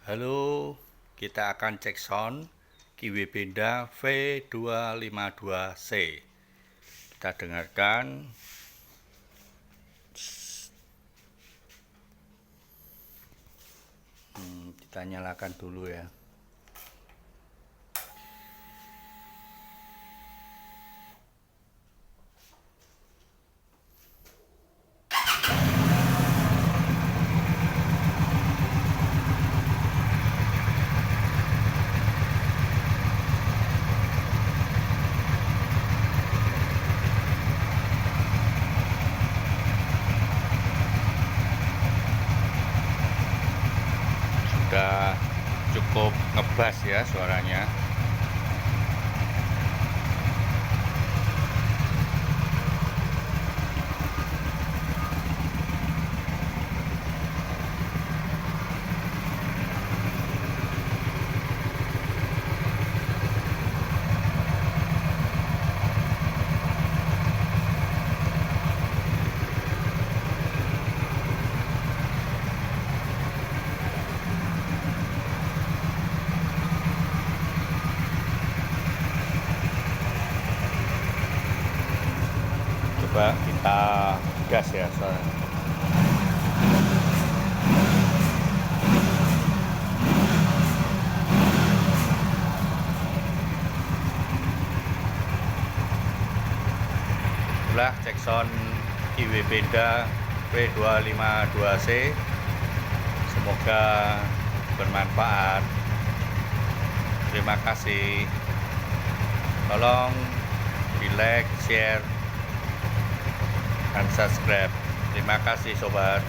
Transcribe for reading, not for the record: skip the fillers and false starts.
Halo, kita akan cek sound Kiwi Benda V252C. Kita dengarkan. Kita nyalakan dulu ya. Sudah cukup ngebas ya suaranya. Coba kita gas ya soalnya. Itulah cek sound Kiwi Benda V252C. Semoga bermanfaat. Terima kasih. Tolong di like, share, dan subscribe. Terima kasih sobat.